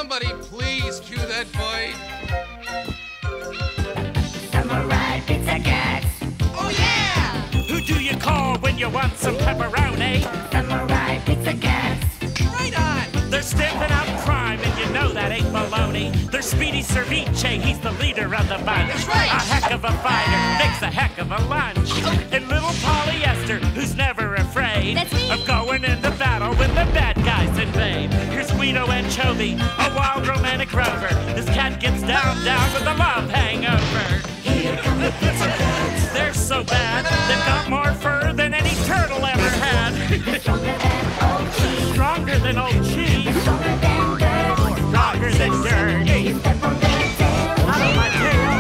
Somebody please cue that boy. Samurai Pizza Cats. Oh yeah! Who do you call when you want some pepperoni? Samurai Pizza Cats. Right on! They're stamping out crime, and you know that ain't baloney. They're Speedy Ceviche, he's the leader of the bunch. That's right. A heck of a fighter, makes a heck of a lunch. And little Polyester, who's never afraid of going into battle when the bad guys invade. Here's Guido Anchovy, a wild romantic rover. This cat gets down with a love hangover. Here come the Pizza Cats. They're so bad, they've got more fur than any turtle ever had. Stronger than old cheese. Stronger than old cheese. Stronger than dirt. Stronger than dirt. You step on their tail. Out of my tail.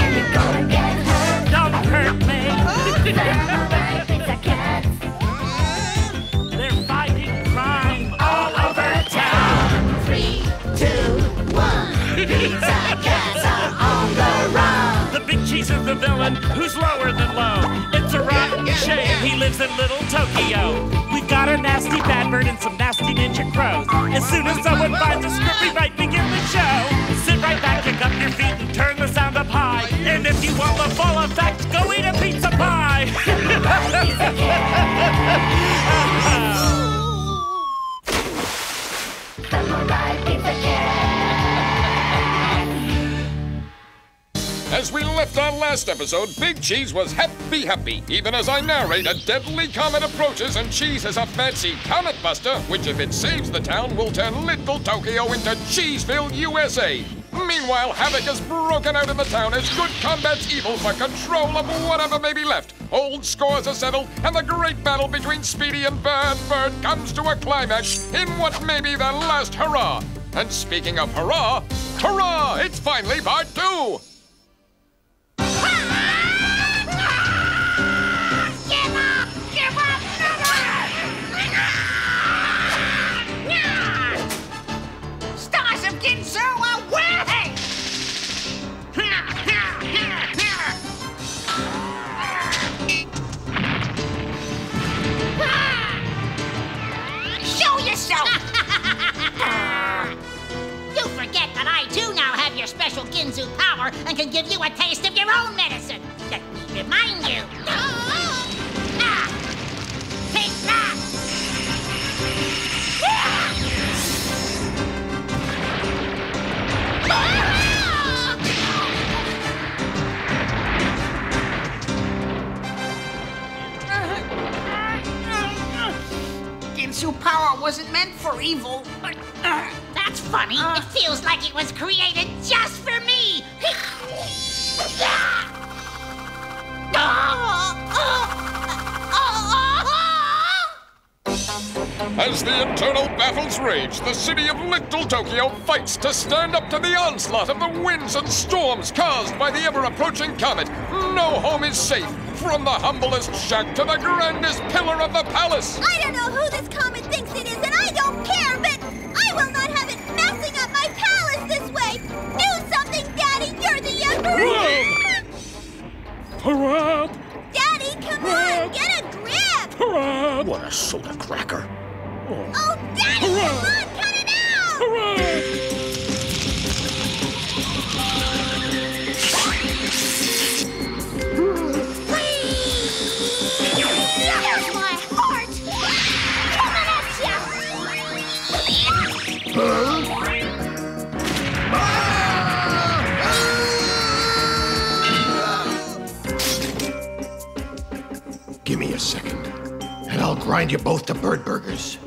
And you're gonna get hurt. Don't hurt me. Samurai Pizza Cats. They're fighting crime all over town. 3, 2, 1. Pizza Cats are on the run. The big cheese is the villain who's lower than low. It's a rotten shame he lives in Little Tokyo. We've got a nasty bad bird and some nasty ninja crows. As soon as someone finds a script, we might begin the show. Sit right back, kick up your feet, and turn the sound up high. And if you want the full effect, go eat a pizza pie. Samurai Pizza Cats. As we left our last episode, Big Cheese was happy, even as I narrate a deadly comet approaches and Cheese has a fancy comet buster, which if it saves the town will turn Little Tokyo into Cheeseville, USA. Meanwhile, havoc has broken out in the town as good combats evil for control of whatever may be left. Old scores are settled, and the great battle between Speedy and Bad Bird comes to a climax in what may be their last hurrah. And speaking of hurrah, it's finally part 2! Stars of Ginsu away! Show yourself! You forget that I too now have your special Ginsu power and can give you a taste of your own medicine. Let me remind you. Take that! Ginsu power wasn't meant for evil. That's funny. It feels like it was created just for me. As the internal battles rage, the city of Little Tokyo fights to stand up to the onslaught of the winds and storms caused by the ever-approaching comet. No home is safe, from the humblest shack to the grandest pillar of the palace. I don't know who this comet thinks it is, and I don't care, but I will not have it messing up my palace this way. Do something, Daddy. You're the emperor. Daddy, come on, get a grip. What a soda cracker. Oh, Daddy, come on, cut it out. There's my heart. Coming at ya. Give me a second, and I'll grind you both to bird burgers.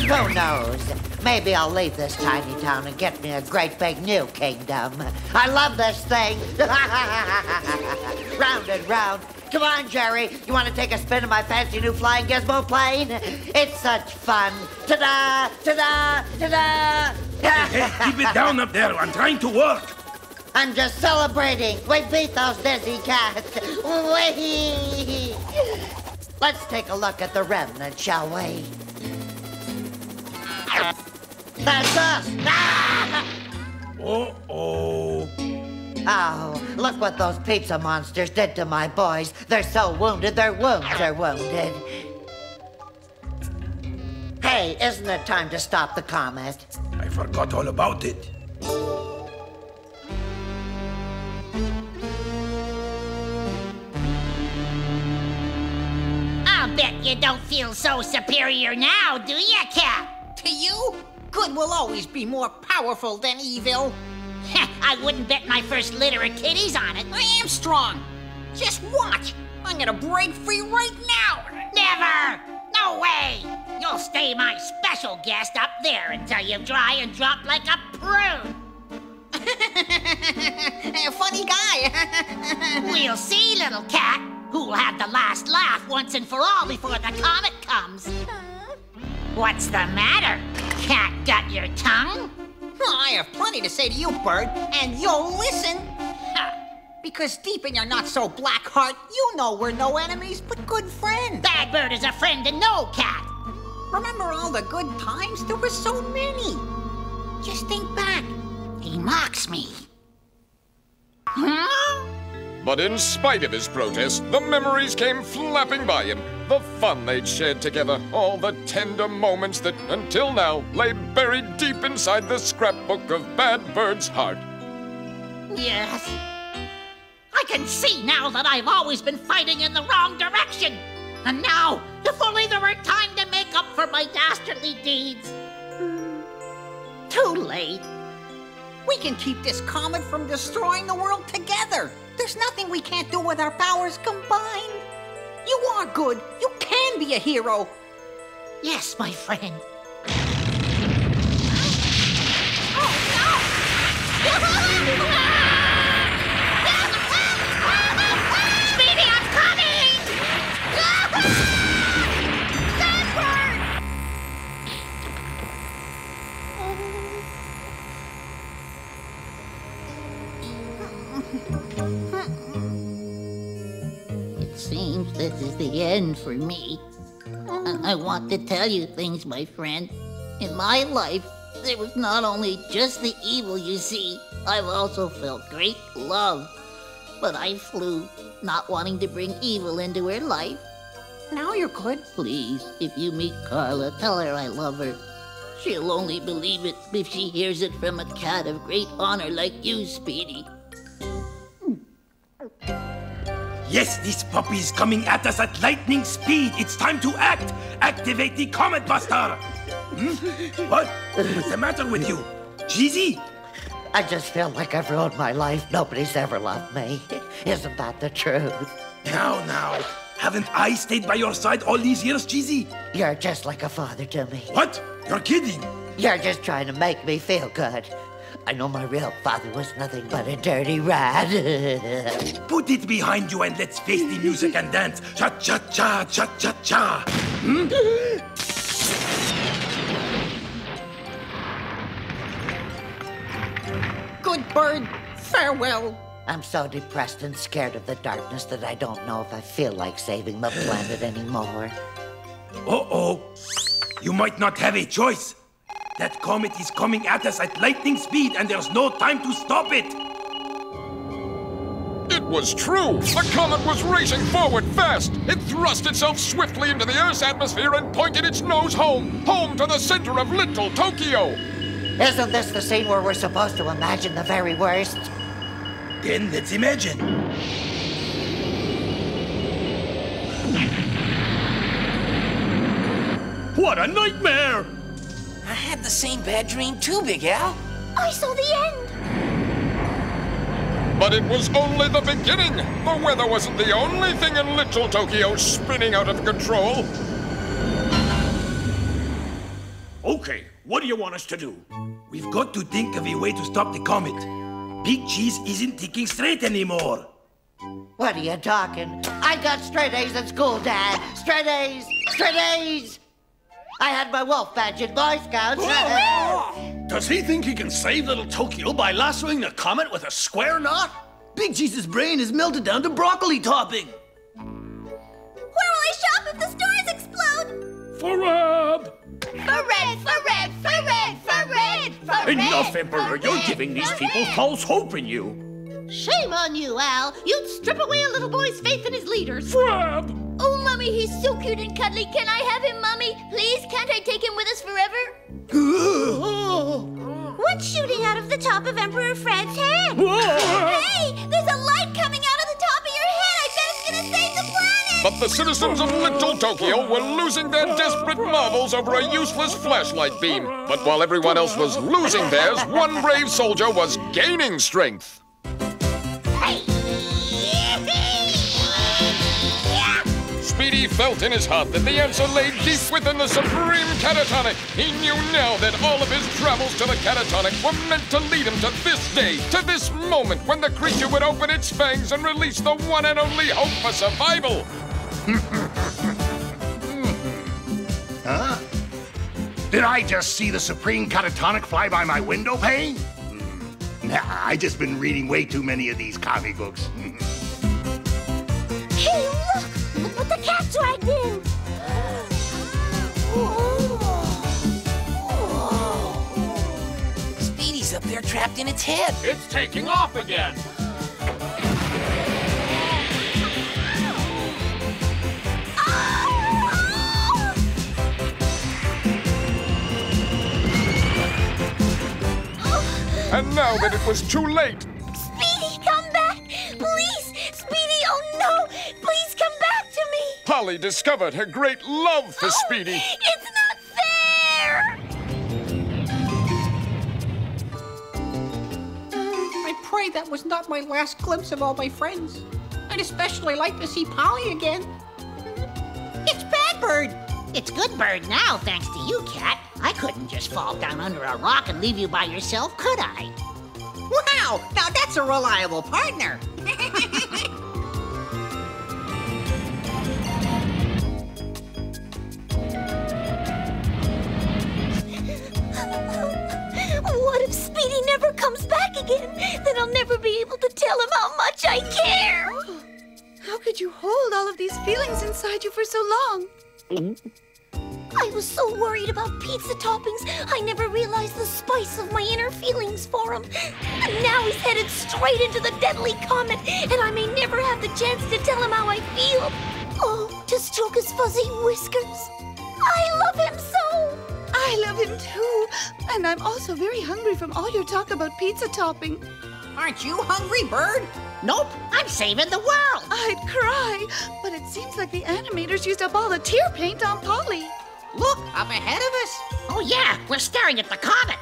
Who knows? Maybe I'll leave this tiny town and get me a great big new kingdom. I love this thing. Round and round. Come on, Jerry. You want to take a spin in my fancy new flying gizmo plane? It's such fun. Ta-da! Ta-da! Ta-da! Hey, keep it down up there. I'm trying to work. I'm just celebrating. We beat those dizzy cats. Whee! Let's take a look at the remnant, shall we? That's us! Ah! Uh-oh. Oh, look what those pizza monsters did to my boys. They're so wounded, their wounds are wounded. Hey, isn't it time to stop the comet? I forgot all about it. I'll bet you don't feel so superior now, do ya, Cap? To you, good will always be more powerful than evil. I wouldn't bet my first litter of kitties on it. I am strong. Just watch. I'm gonna break free right now. Never! No way! You'll stay my special guest up there until you dry and drop like a prune. Funny guy. We'll see, little cat. Who'll have the last laugh once and for all before the comet comes? What's the matter? Cat got your tongue? I have plenty to say to you, Bird, and you'll listen. Because deep in your not-so-black heart, you know we're no enemies, but good friends. Bad Bird is a friend to no cat. Remember all the good times? There were so many. Just think back. He mocks me. But in spite of his protest, the memories came flapping by him. The fun they'd shared together, all the tender moments that, until now, lay buried deep inside the scrapbook of Bad Bird's heart. Yes. I can see now that I've always been fighting in the wrong direction. And now, if only there were time to make up for my dastardly deeds. Too late. We can keep this comet from destroying the world together. There's nothing we can't do with our powers combined. You are good. You can be a hero. Yes, my friend. Speedy, I'm coming! It seems this is the end for me. I want to tell you things, my friend. In my life, there was not only just the evil you see, I've also felt great love. But I flew, not wanting to bring evil into her life. Now you're good. Please, if you meet Carla, tell her I love her. She'll only believe it if she hears it from a cat of great honor like you, Speedy. Yes, this puppy is coming at us at lightning speed. It's time to act. Activate the Comet Buster. What? What's the matter with you? Cheesy? I just feel like I've ruined my life. Nobody's ever loved me. Isn't that the truth? Now. Haven't I stayed by your side all these years, Cheesy? You're just like a father to me. What? You're kidding. You're just trying to make me feel good. I know my real father was nothing but a dirty rat. Put it behind you and let's face the music and dance. Cha-cha-cha, cha-cha-cha. Good Bird, farewell. I'm so depressed and scared of the darkness that I don't know if I feel like saving the planet anymore. Uh-oh. You might not have a choice. That comet is coming at us at lightning speed, and there's no time to stop it. It was true! The comet was racing forward fast! It thrust itself swiftly into the Earth's atmosphere and pointed its nose home to the center of Little Tokyo! Isn't this the scene where we're supposed to imagine the very worst? Then let's imagine. What a nightmare! I had the same bad dream too, Big Al. I saw the end. But it was only the beginning! The weather wasn't the only thing in Little Tokyo spinning out of control! Okay, what do you want us to do? We've got to think of a way to stop the comet. Big Cheese isn't thinking straight anymore. What are you talking? I got straight A's at school, Dad. Straight A's! Straight A's! I had my wolf badge in Boy Scouts. Does he think he can save Little Tokyo by lassoing the comet with a square knot? Big Cheese's brain is melted down to broccoli topping. Where will I shop if the stores explode? For Reb! For red, for red, for red, for red, for red. Enough, Emperor! You're giving these people false hope in you. Shame on you, Al. You'd strip away a little boy's faith in his leaders. Fred! Oh, Mommy, he's so cute and cuddly. Can I have him, Mommy? Please, can't I take him with us forever? What's shooting out of the top of Emperor Fred's head? Hey, there's a light coming out of the top of your head. I bet it's gonna save the planet. But the citizens of Little Tokyo were losing their desperate marbles over a useless flashlight beam. But while everyone else was losing theirs, one brave soldier was gaining strength. Speedy felt in his heart that the answer lay deep within the supreme catatonic. He knew now that all of his travels to the catatonic were meant to lead him to this day, to this moment when the creature would open its fangs and release the one and only hope for survival. Huh? Did I just see the supreme catatonic fly by my window pane? Nah, I just been reading way too many of these comic books. Hey, look! Look what the cat dragged in! Speedy's up there trapped in its head. It's taking off again. And now that it was too late, Speedy, come back! Please! Speedy, oh no! Please come back to me! Polly discovered her great love for Speedy. It's not fair! I pray that was not my last glimpse of all my friends. I'd especially like to see Polly again. It's Bad Bird! It's Good Bird now, thanks to you, Cat. I couldn't just fall down under a rock and leave you by yourself, could I? Wow! Now that's a reliable partner! What if Speedy never comes back again? Then I'll never be able to tell him how much I care! How could you hold all of these feelings inside you for so long? I was so worried about pizza toppings, I never realized the spice of my inner feelings for him. And now he's headed straight into the deadly comet, and I may never have the chance to tell him how I feel. Oh, to stroke his fuzzy whiskers. I love him so! I love him too. And I'm also very hungry from all your talk about pizza topping. Aren't you hungry, Bird? Nope, I'm saving the world. I'd cry, but it seems like the animators used up all the tear paint on Polly. Look, up ahead of us. Oh yeah, we're staring at the comet.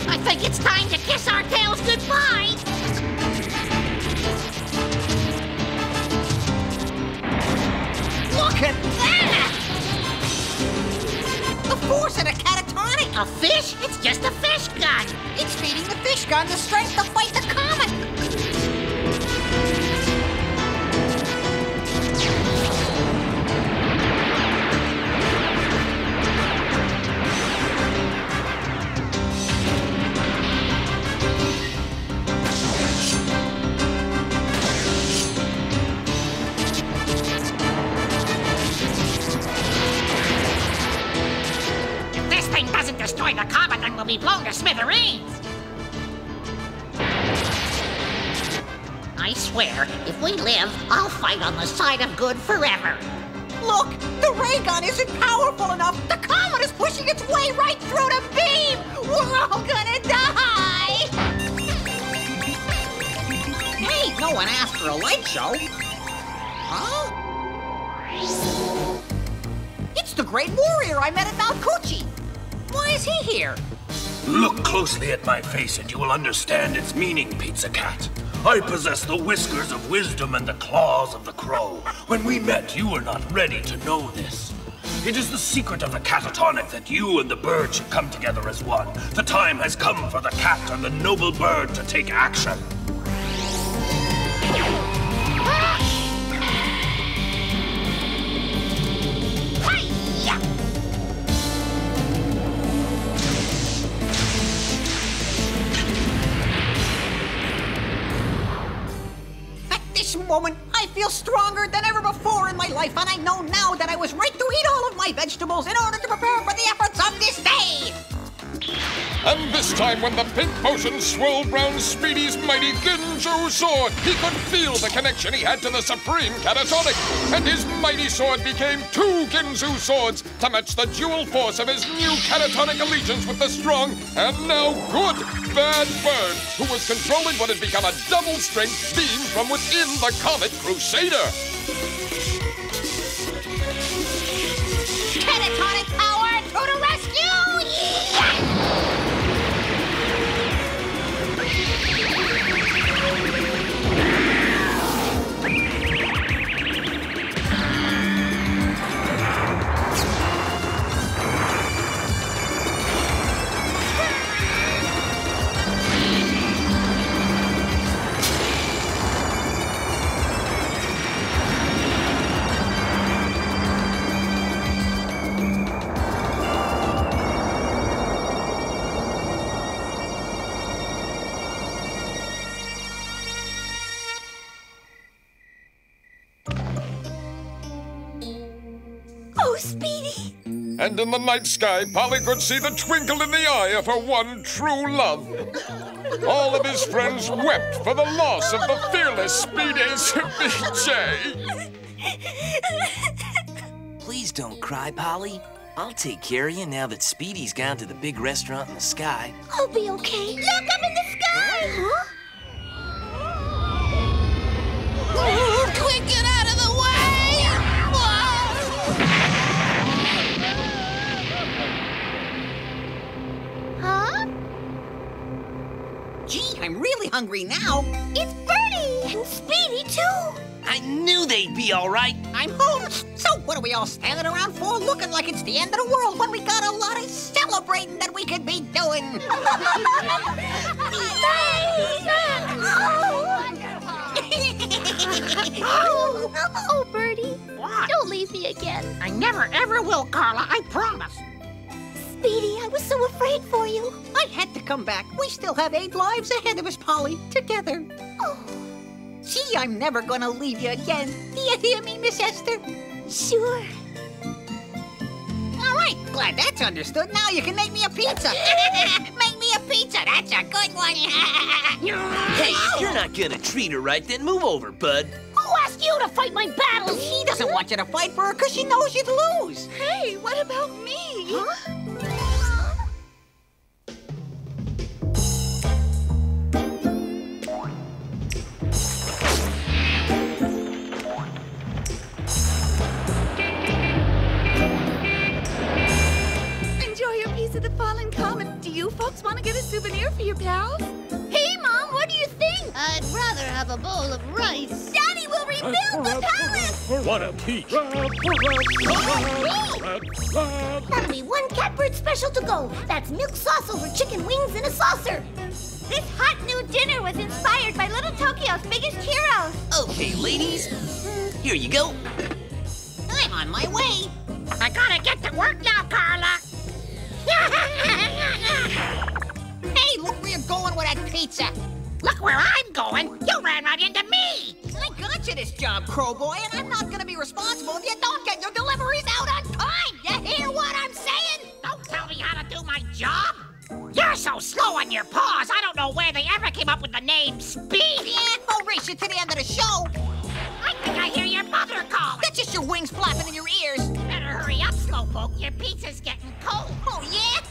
I think it's time to kiss our tails goodbye. Look at that! The force of the catatonic! A fish? It's just a fish gun. It's feeding the fish gun the strength to fight the comet! Destroy the comet and we'll be blown to smithereens! I swear, if we live, I'll fight on the side of good forever. Look! The ray gun isn't powerful enough! The comet is pushing its way right through the beam! We're all gonna die! Hey, no one asked for a light show! Huh? It's the great warrior I met at Mount Kuchi! Why is he here? Look closely at my face and you will understand its meaning, Pizza Cat. I possess the whiskers of wisdom and the claws of the crow. When we met, you were not ready to know this. It is the secret of the catatonic that you and the bird should come together as one. The time has come for the cat and the noble bird to take action. This this moment, I feel stronger than ever before in my life, and I know now that I was right to eat all of my vegetables in order to prepare for the efforts of this day. And this time when the pink potion swirled round Speedy's mighty Ginju sword, he could feel the connection he had to the supreme catatonic. And his mighty sword became 2 Ginju swords to match the dual force of his new catatonic allegiance with the strong and now good Bad Bird, who was controlling what had become a double-strength beam from within the Comet Crusader. Catatonic power to the rescue! Yeah! Oh, Speedy! And in the night sky, Polly could see the twinkle in the eye of her one true love. All of his friends wept for the loss of the fearless Speedy J. Please don't cry, Polly. I'll take care of you now that Speedy's gone to the big restaurant in the sky. I'll be okay. Look up in the sky! Huh? Quick, get out of the way! Huh? Gee, I'm really hungry now. It's Birdie! And Speedy, too! I knew they'd be all right. I'm home. So what are we all standing around for, looking like it's the end of the world when we got a lot of celebrating that we could be doing? Oh, Birdie. What? Don't leave me again. I never ever will, Carla, I promise. Speedy, I was so afraid for you. I had to come back. We still have 8 lives ahead of us, Polly, together. Oh. Gee, I'm never gonna leave you again. Do you hear me, Miss Esther? Sure. All right, glad that's understood. Now you can make me a pizza. Make me a pizza. That's a good one. Hey, if you're not gonna treat her right, then move over, bud. Who asked you to fight my battles? She doesn't want you to fight for her because she knows you'd lose. Hey, what about me? Huh? Enjoy your piece of the fallen comet. Do you folks want to get a souvenir for your pals? Hey, Mom, what do you think? I'd rather have a bowl of rice. Daddy will rebuild the palace! What a peach. That'll be 1 catbird special to go. That's milk sauce over chicken wings in a saucer. This hot new dinner was inspired by Little Tokyo's biggest heroes. Okay, ladies, here you go. I'm on my way. I gotta get to work now, Carla. Hey, look where you're going with that pizza. Look where I'm going. You ran right into me. I got you this job, Crowboy, and I'm not gonna be responsible if you don't get your deliveries out on time. You hear what I'm saying? Don't tell me how to do my job. You're so slow on your paws, I don't know where they ever came up with the name Speed. Yeah, I'll race you to the end of the show. I think I hear your mother calling. That's just your wings flapping in your ears. Better hurry up, Slowpoke. Your pizza's getting cold. Oh, yeah?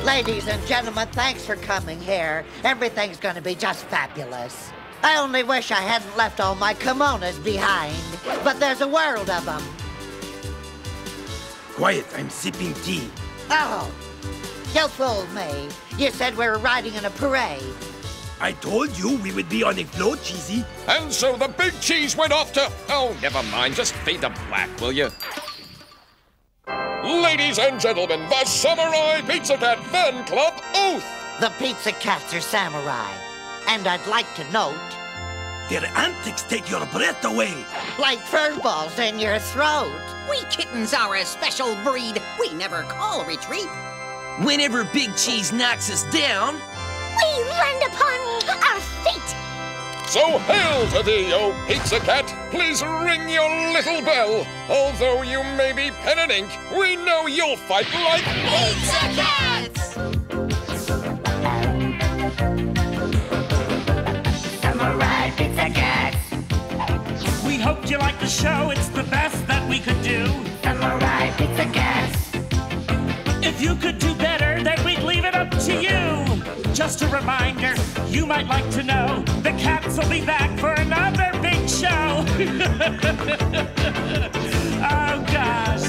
Ladies and gentlemen, thanks for coming here. Everything's gonna be just fabulous. I only wish I hadn't left all my kimonos behind, but there's a world of them. Quiet, I'm sipping tea. Oh, you fooled me. You said we were riding in a parade. I told you we would be on a float, Cheesy. And so the big cheese went off to... Oh, never mind. Just fade to black, will you? Ladies and gentlemen, the Samurai Pizza Cat Fan Club Oath! The Pizza Cats are samurai. And I'd like to note... Their antics take your breath away. Like furballs in your throat. We kittens are a special breed. We never call retreat. Whenever Big Cheese knocks us down, we land upon our fate. So hail to thee, O Pizza Cat! Please ring your little bell. Although you may be pen and ink, we know you'll fight like Pizza Cats! Samurai Pizza Cats! We hoped you liked the show, it's the best that we could do. Samurai Pizza Cats! If you could do better, then we'd leave it up to you. Just a reminder, you might like to know, the cats will be back for another big show. Oh gosh.